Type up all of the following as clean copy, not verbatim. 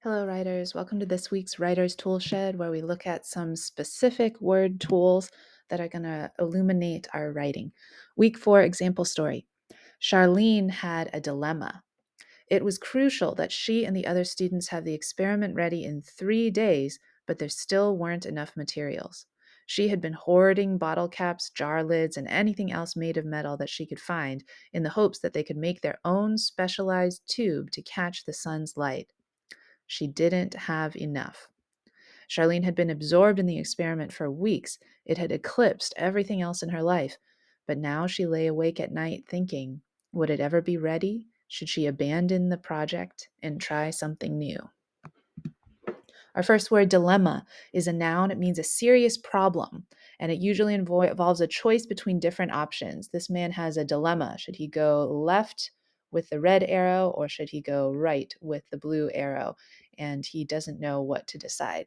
Hello, writers. Welcome to this week's Writer's Tool Shed, where we look at some specific word tools that are going to illuminate our writing. Week 4 example story. Charlene had a dilemma. It was crucial that she and the other students have the experiment ready in 3 days, but there still weren't enough materials. She had been hoarding bottle caps, jar lids, and anything else made of metal that she could find in the hopes that they could make their own specialized tube to catch the sun's light. She didn't have enough. Charlene had been absorbed in the experiment for weeks. It had eclipsed everything else in her life. But now she lay awake at night thinking, would it ever be ready? Should she abandon the project and try something new? Our first word, dilemma, is a noun. It means a serious problem, and it usually involves a choice between different options. This man has a dilemma. Should he go left with the red arrow, or should he go right with the blue arrow? And he doesn't know what to decide.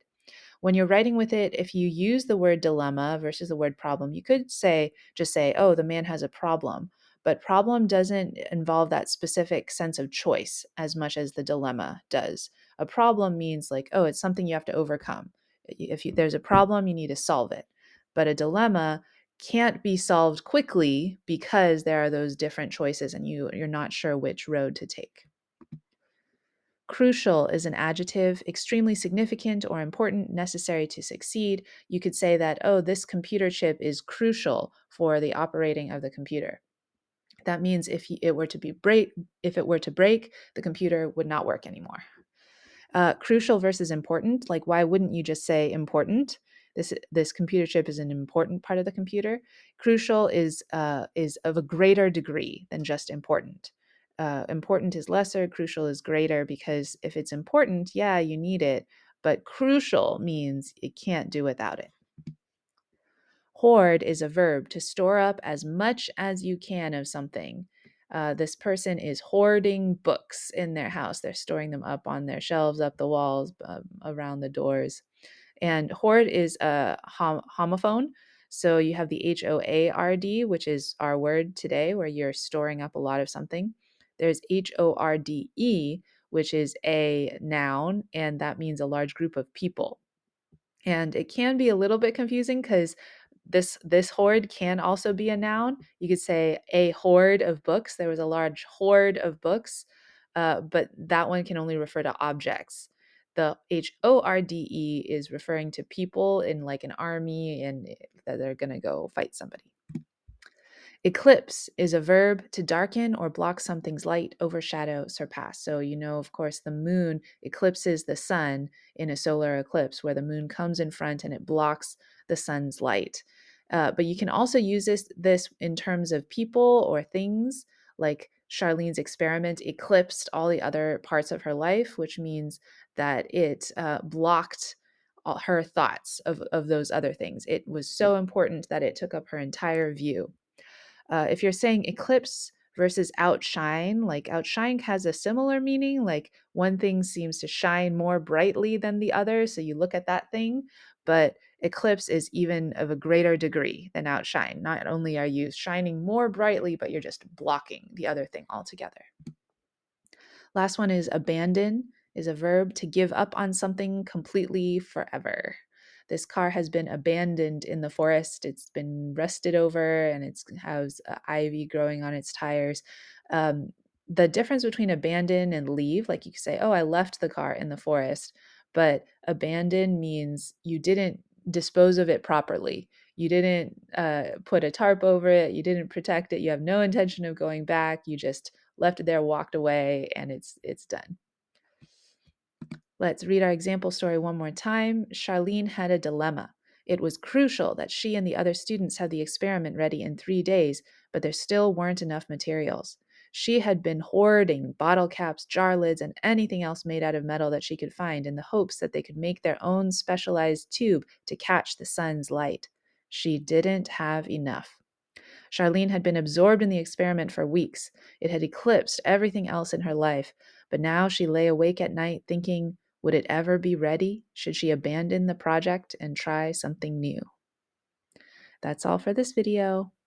When you're writing with it, if you use the word dilemma versus the word problem, you could just say, oh, the man has a problem. But problem doesn't involve that specific sense of choice as much as the dilemma does. A problem means like, oh, it's something you have to overcome. If there's a problem, you need to solve it. But a dilemma can't be solved quickly because there are those different choices and you're not sure which road to take. Crucial is an adjective, extremely significant or important, necessary to succeed. You could say that, oh, this computer chip is crucial for the operating of the computer. That means if it were to break, the computer would not work anymore. Crucial versus important, like why wouldn't you just say important? This computer chip is an important part of the computer. Crucial is of a greater degree than just important. Important is lesser, crucial is greater, because if it's important, yeah, you need it, but crucial means you can't do without it. Hoard is a verb, to store up as much as you can of something. This person is hoarding books in their house. They're storing them up on their shelves, up the walls, around the doors. And hoard is a homophone. So you have the HOARD, which is our word today, where you're storing up a lot of something. There's HORDE, which is a noun, and that means a large group of people. And it can be a little bit confusing because this hoard can also be a noun. You could say a hoard of books. There was a large hoard of books, but that one can only refer to objects. The HORDE is referring to people in like an army and that they're going to go fight somebody. Eclipse is a verb, to darken or block something's light, overshadow, surpass. So, of course, the moon eclipses the sun in a solar eclipse where the moon comes in front and it blocks the sun's light. But you can also use this in terms of people or things, like Charlene's experiment eclipsed all the other parts of her life, which means that it blocked all her thoughts of those other things. It was so important that it took up her entire view. If you're saying eclipse versus outshine, like outshine has a similar meaning, like one thing seems to shine more brightly than the other, so you look at that thing, but eclipse is even of a greater degree than outshine. Not only are you shining more brightly, but you're just blocking the other thing altogether. Last one is abandon, is a verb, to give up on something completely forever. This car has been abandoned in the forest. It's been rusted over and it has ivy growing on its tires. The difference between abandon and leave, like you could say, oh, I left the car in the forest, but abandon means you didn't dispose of it properly. You didn't put a tarp over it. You didn't protect it. You have no intention of going back. You just left it there, walked away, and it's done. Let's read our example story one more time. Charlene had a dilemma. It was crucial that she and the other students have the experiment ready in 3 days, but there still weren't enough materials. She had been hoarding bottle caps, jar lids, and anything else made out of metal that she could find in the hopes that they could make their own specialized tube to catch the sun's light. She didn't have enough. Charlene had been absorbed in the experiment for weeks. It had eclipsed everything else in her life, but now she lay awake at night thinking, would it ever be ready? Should she abandon the project and try something new? That's all for this video.